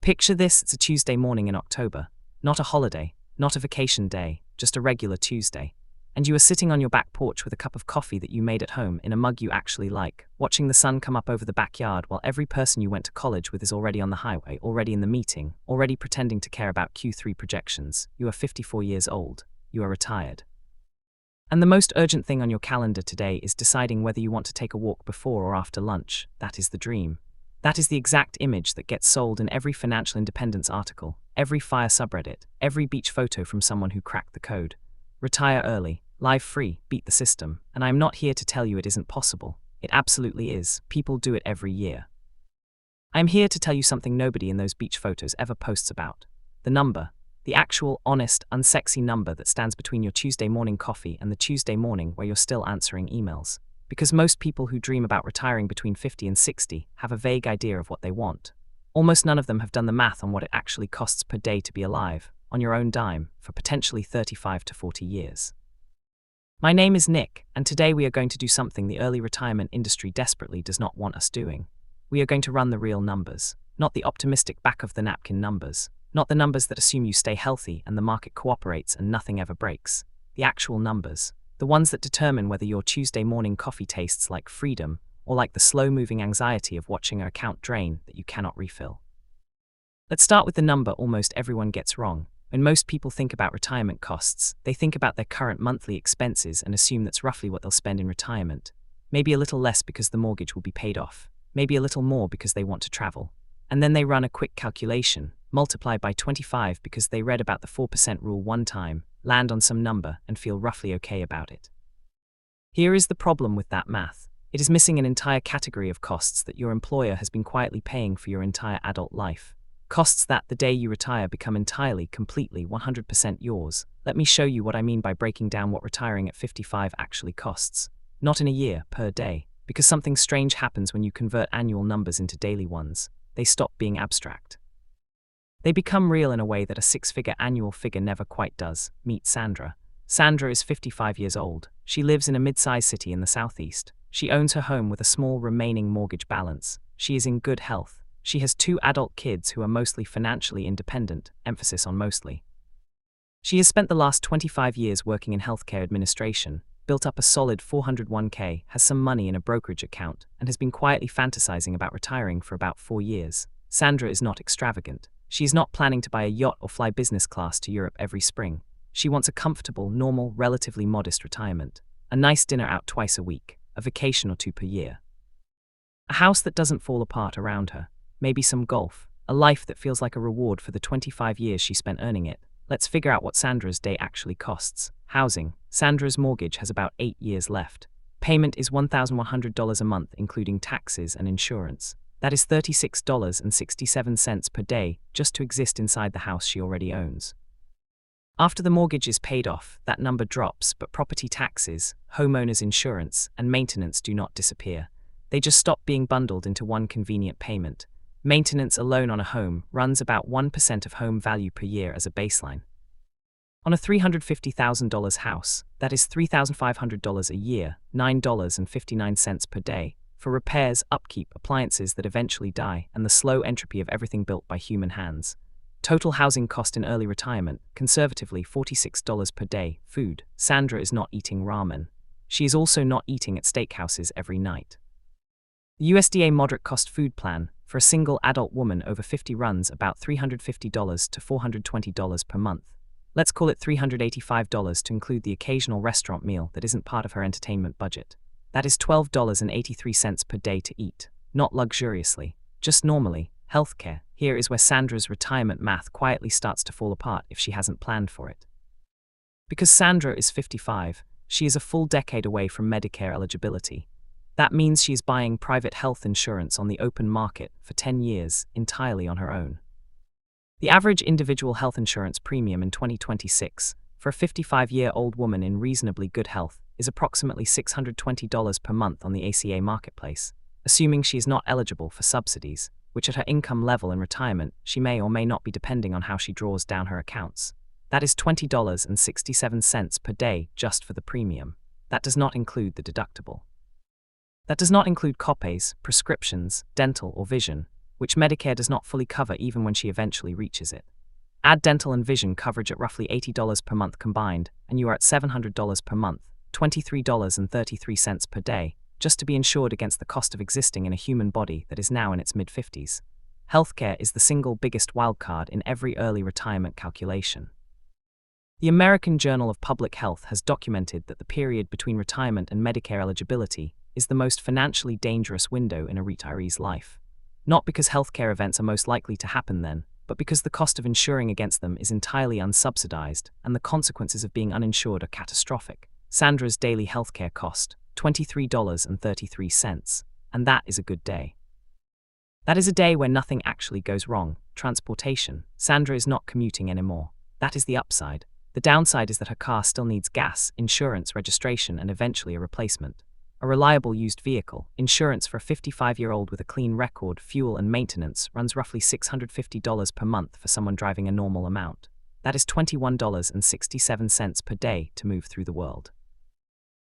Picture this, it's a Tuesday morning in October. Not a holiday, not a vacation day, just a regular Tuesday. And you are sitting on your back porch with a cup of coffee that you made at home in a mug you actually like, watching the sun come up over the backyard while every person you went to college with is already on the highway, already in the meeting, already pretending to care about Q3 projections. You are 54 years old. You are retired. And the most urgent thing on your calendar today is deciding whether you want to take a walk before or after lunch. That is the dream. That is the exact image that gets sold in every financial independence article, every FIRE subreddit, every beach photo from someone who cracked the code. Retire early, live free, beat the system, and I am not here to tell you it isn't possible. It absolutely is. People do it every year. I am here to tell you something nobody in those beach photos ever posts about. The number. The actual, honest, unsexy number that stands between your Tuesday morning coffee and the Tuesday morning where you're still answering emails. Because most people who dream about retiring between 50 and 60 have a vague idea of what they want. Almost none of them have done the math on what it actually costs per day to be alive, on your own dime, for potentially 35 to 40 years. My name is Nick, and today we are going to do something the early retirement industry desperately does not want us doing. We are going to run the real numbers, not the optimistic back-of-the-napkin numbers, not the numbers that assume you stay healthy and the market cooperates and nothing ever breaks. The actual numbers. The ones that determine whether your Tuesday morning coffee tastes like freedom or like the slow-moving anxiety of watching an account drain that you cannot refill. Let's start with the number almost everyone gets wrong. When most people think about retirement costs, they think about their current monthly expenses and assume that's roughly what they'll spend in retirement. Maybe a little less because the mortgage will be paid off. Maybe a little more because they want to travel. And then they run a quick calculation, multiply by 25 because they read about the 4% rule one time, land on some number, and feel roughly okay about it. Here is the problem with that math. It is missing an entire category of costs that your employer has been quietly paying for your entire adult life. Costs that, the day you retire, become entirely, completely, 100% yours. Let me show you what I mean by breaking down what retiring at 55 actually costs. Not in a year, per day. Because something strange happens when you convert annual numbers into daily ones. They stop being abstract. They become real in a way that a six-figure annual figure never quite does. Meet Sandra. Sandra is 55 years old. She lives in a mid-sized city in the southeast. She owns her home with a small remaining mortgage balance. She is in good health. She has 2 adult kids who are mostly financially independent, emphasis on mostly. She has spent the last 25 years working in healthcare administration, built up a solid 401k, has some money in a brokerage account, and has been quietly fantasizing about retiring for about 4 years. Sandra is not extravagant. She is not planning to buy a yacht or fly business class to Europe every spring. She wants a comfortable, normal, relatively modest retirement. A nice dinner out twice a week, a vacation or 2 per year. A house that doesn't fall apart around her. Maybe some golf. A life that feels like a reward for the 25 years she spent earning it. Let's figure out what Sandra's day actually costs. Housing. Sandra's mortgage has about 8 years left. Payment is $1,100 a month, including taxes and insurance. That is $36.67 per day just to exist inside the house she already owns. After the mortgage is paid off, that number drops, but property taxes, homeowners insurance, and maintenance do not disappear. They just stop being bundled into one convenient payment. Maintenance alone on a home runs about 1% of home value per year as a baseline. On a $350,000 house, that is $3,500 a year, $9.59 per day, for repairs, upkeep, appliances that eventually die, and the slow entropy of everything built by human hands. Total housing cost in early retirement, conservatively $46 per day. Food. Sandra is not eating ramen. She is also not eating at steakhouses every night. The USDA moderate cost food plan for a single adult woman over 50 runs about $350 to $420 per month. Let's call it $385 to include the occasional restaurant meal that isn't part of her entertainment budget. That is $12.83 per day to eat, not luxuriously, just normally. Healthcare. Here is where Sandra's retirement math quietly starts to fall apart if she hasn't planned for it. Because Sandra is 55, she is a full decade away from Medicare eligibility. That means she is buying private health insurance on the open market for 10 years, entirely on her own. The average individual health insurance premium in 2026, for a 55-year-old woman in reasonably good health, is approximately $620 per month on the ACA marketplace, assuming she is not eligible for subsidies, which at her income level in retirement she may or may not be depending on how she draws down her accounts. That is $20.67 per day just for the premium. That does not include the deductible. That does not include copays, prescriptions, dental or vision. which Medicare does not fully cover even when she eventually reaches it. Add dental and vision coverage at roughly $80 per month combined, and you are at $700 per month, $23.33 per day, just to be insured against the cost of existing in a human body that is now in its mid-50s. Healthcare is the single biggest wildcard in every early retirement calculation. The American Journal of Public Health has documented that the period between retirement and Medicare eligibility is the most financially dangerous window in a retiree's life. Not because healthcare events are most likely to happen then, but because the cost of insuring against them is entirely unsubsidized and the consequences of being uninsured are catastrophic. Sandra's daily healthcare cost, $23.33, and that is a good day. That is a day where nothing actually goes wrong. Transportation. Sandra is not commuting anymore. That is the upside. The downside is that her car still needs gas, insurance, registration, and eventually a replacement. A reliable used vehicle, insurance for a 55-year-old with a clean record, fuel and maintenance runs roughly $650 per month for someone driving a normal amount. That is $21.67 per day to move through the world.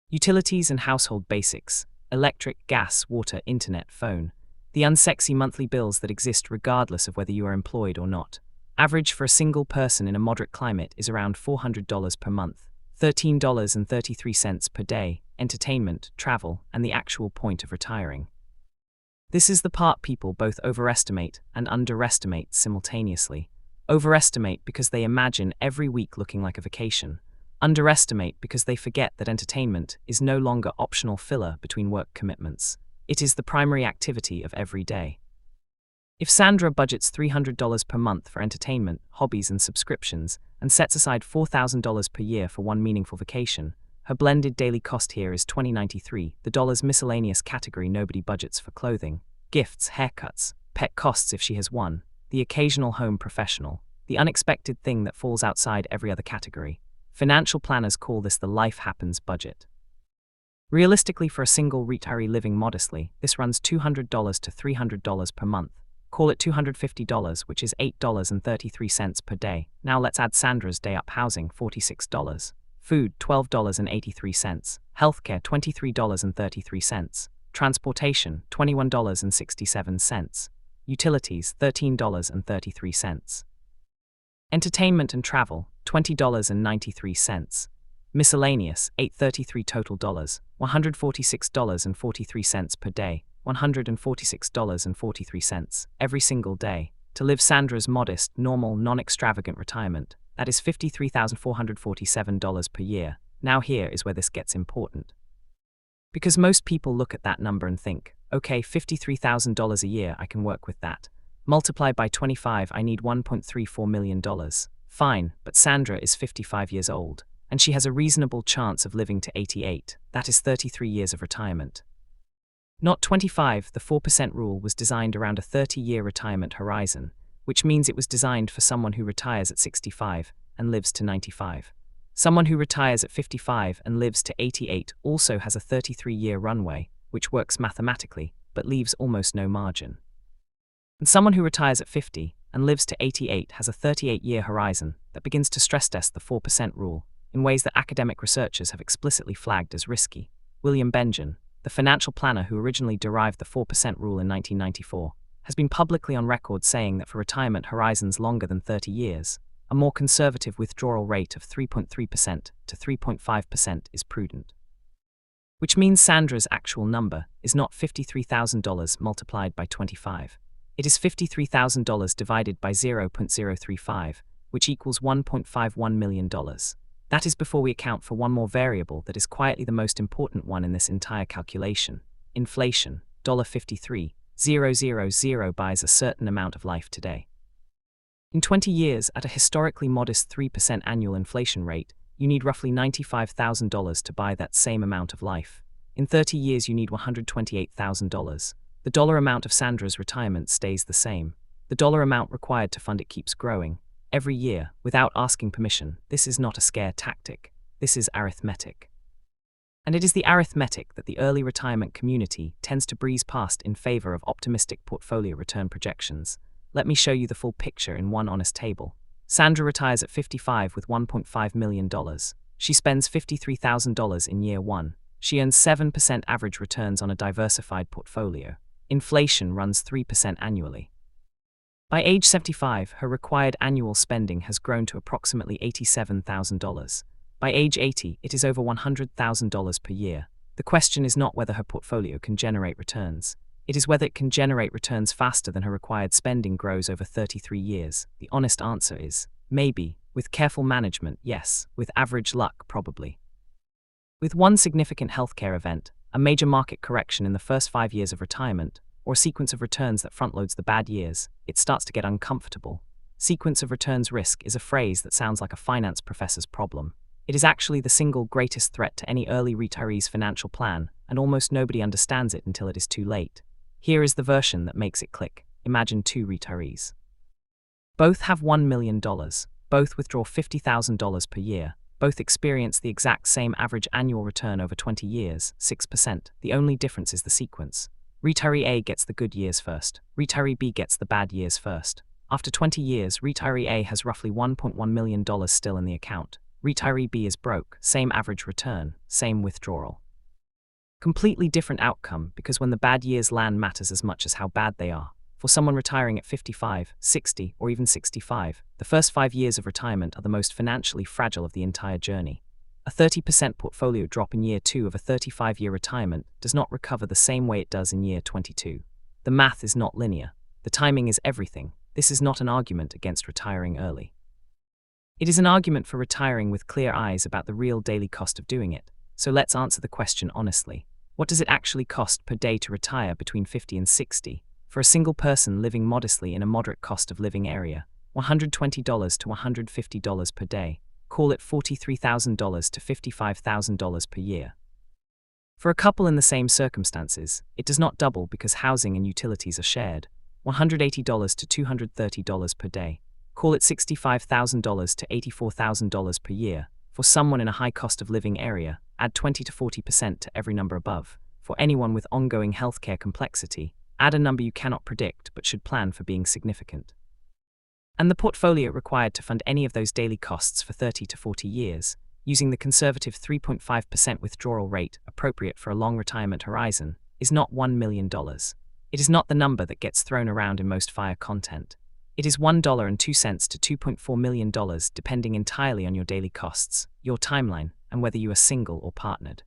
Utilities and household basics. Electric, gas, water, internet, phone. The unsexy monthly bills that exist regardless of whether you are employed or not. Average for a single person in a moderate climate is around $400 per month, $13.33 per day, entertainment, travel, and the actual point of retiring. This is the part people both overestimate and underestimate simultaneously. Overestimate because they imagine every week looking like a vacation. Underestimate because they forget that entertainment is no longer optional filler between work commitments. It is the primary activity of every day. If Sandra budgets $300 per month for entertainment, hobbies, and subscriptions, and sets aside $4,000 per year for one meaningful vacation, her blended daily cost here is $20.93, the dollar's miscellaneous category. Nobody budgets for clothing, gifts, haircuts, pet costs if she has one, the occasional home professional, the unexpected thing that falls outside every other category. Financial planners call this the life happens budget. Realistically, for a single retiree living modestly, this runs $200 to $300 per month. Call it $250, which is $8.33 per day. Now let's add Sandra's day up housing, $46. Food, $12.83. Healthcare, $23.33. Transportation, $21.67. Utilities, $13.33. Entertainment and travel, $20.93. Miscellaneous, $8.33 total dollars, $146.43 per day, $146.43 every single day. To live Sandra's modest, normal, non-extravagant retirement, that is $53,447 per year. Now here is where this gets important. Because most people look at that number and think, okay, $53,000 a year, I can work with that. Multiplied by 25, I need $1.34 million. Fine, but Sandra is 55 years old, and she has a reasonable chance of living to 88. That is 33 years of retirement. Not 25, the 4% rule was designed around a 30-year retirement horizon, which means it was designed for someone who retires at 65 and lives to 95. Someone who retires at 55 and lives to 88 also has a 33-year runway, which works mathematically, but leaves almost no margin. And someone who retires at 50 and lives to 88 has a 38-year horizon that begins to stress test the 4% rule in ways that academic researchers have explicitly flagged as risky. William Bengen, the financial planner who originally derived the 4% rule in 1994, has been publicly on record saying that for retirement horizons longer than 30 years, a more conservative withdrawal rate of 3.3% to 3.5% is prudent. Which means Sandra's actual number is not $53,000 multiplied by 25. It is $53,000 divided by 0.035, which equals $1.51 million. That is before we account for one more variable that is quietly the most important one in this entire calculation: inflation. $53,000 buys a certain amount of life today. In 20 years, at a historically modest 3% annual inflation rate, you need roughly $95,000 to buy that same amount of life. In 30 years, you need $128,000. The dollar amount of Sandra's retirement stays the same. The dollar amount required to fund it keeps growing. Every year, without asking permission. This is not a scare tactic. This is arithmetic. And it is the arithmetic that the early retirement community tends to breeze past in favor of optimistic portfolio return projections. Let me show you the full picture in one honest table. Sandra retires at 55 with $1.5 million. She spends $53,000 in year one. She earns 7% average returns on a diversified portfolio. Inflation runs 3% annually. By age 75, her required annual spending has grown to approximately $87,000. By age 80, it is over $100,000 per year. The question is not whether her portfolio can generate returns. It is whether it can generate returns faster than her required spending grows over 33 years. The honest answer is, maybe. With careful management, yes. With average luck, probably. With one significant healthcare event, a major market correction in the first 5 years of retirement, or a sequence of returns that frontloads the bad years, it starts to get uncomfortable. Sequence of returns risk is a phrase that sounds like a finance professor's problem. It is actually the single greatest threat to any early retiree's financial plan, and almost nobody understands it until it is too late. Here is the version that makes it click. Imagine two retirees. Both have $1 million. Both withdraw $50,000 per year. Both experience the exact same average annual return over 20 years, 6%. The only difference is the sequence. Retiree A gets the good years first. Retiree B gets the bad years first. After 20 years, retiree A has roughly $1.1 million still in the account. Retiree B is broke, same average return, same withdrawal. Completely different outcome, because when the bad years land matters as much as how bad they are. For someone retiring at 55, 60, or even 65, the first 5 years of retirement are the most financially fragile of the entire journey. A 30% portfolio drop in year 2 of a 35-year retirement does not recover the same way it does in year 22. The math is not linear. The timing is everything. This is not an argument against retiring early. It is an argument for retiring with clear eyes about the real daily cost of doing it. So let's answer the question honestly. What does it actually cost per day to retire between 50 and 60? For a single person living modestly in a moderate cost of living area, $120 to $150 per day. Call it $43,000 to $55,000 per year. For a couple in the same circumstances, it does not double because housing and utilities are shared. $180 to $230 per day. Call it $65,000 to $84,000 per year. For someone in a high cost of living area, add 20 to 40% to every number above. For anyone with ongoing healthcare complexity, add a number you cannot predict but should plan for being significant. And the portfolio required to fund any of those daily costs for 30 to 40 years, using the conservative 3.5% withdrawal rate appropriate for a long retirement horizon, is not $1 million. It is not the number that gets thrown around in most FIRE content. It is $1.02 to $2.4 million depending entirely on your daily costs, your timeline, and whether you are single or partnered.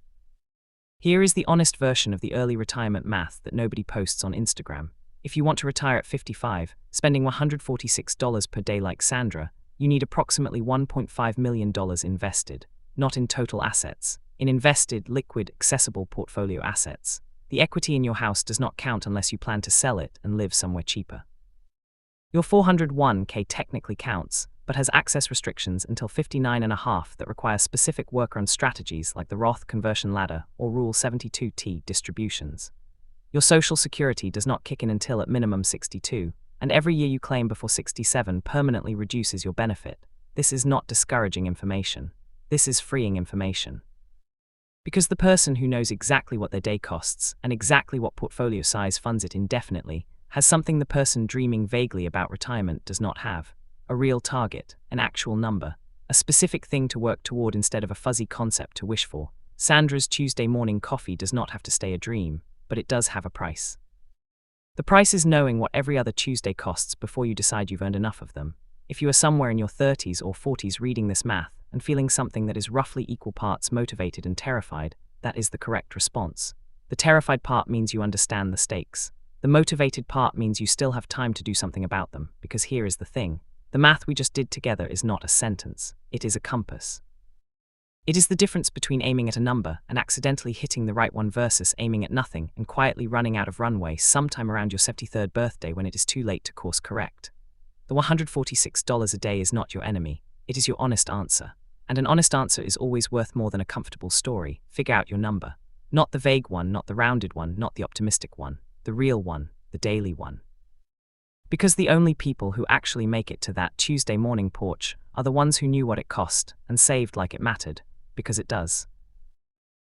Here is the honest version of the early retirement math that nobody posts on Instagram. If you want to retire at 55, spending $146 per day like Sandra, you need approximately $1.5 million invested, not in total assets, in invested, liquid, accessible portfolio assets. The equity in your house does not count unless you plan to sell it and live somewhere cheaper. Your 401k technically counts, but has access restrictions until 59.5 that require specific workaround strategies like the Roth conversion ladder or Rule 72T distributions. Your Social Security does not kick in until at minimum 62, and every year you claim before 67 permanently reduces your benefit. This is not discouraging information. This is freeing information. Because the person who knows exactly what their day costs and exactly what portfolio size funds it indefinitely has something the person dreaming vaguely about retirement does not have: a real target, an actual number, a specific thing to work toward instead of a fuzzy concept to wish for. Sandra's Tuesday morning coffee does not have to stay a dream, but it does have a price. The price is knowing what every other Tuesday costs before you decide you've earned enough of them. If you are somewhere in your 30s or 40s reading this math and feeling something that is roughly equal parts motivated and terrified, that is the correct response. The terrified part means you understand the stakes. The motivated part means you still have time to do something about them, because here is the thing. The math we just did together is not a sentence. It is a compass. It is the difference between aiming at a number and accidentally hitting the right one versus aiming at nothing and quietly running out of runway sometime around your 73rd birthday when it is too late to course correct. The $146 a day is not your enemy. It is your honest answer. And an honest answer is always worth more than a comfortable story. Figure out your number. Not the vague one, not the rounded one, not the optimistic one. The real one, the daily one. Because the only people who actually make it to that Tuesday morning porch are the ones who knew what it cost and saved like it mattered, because it does.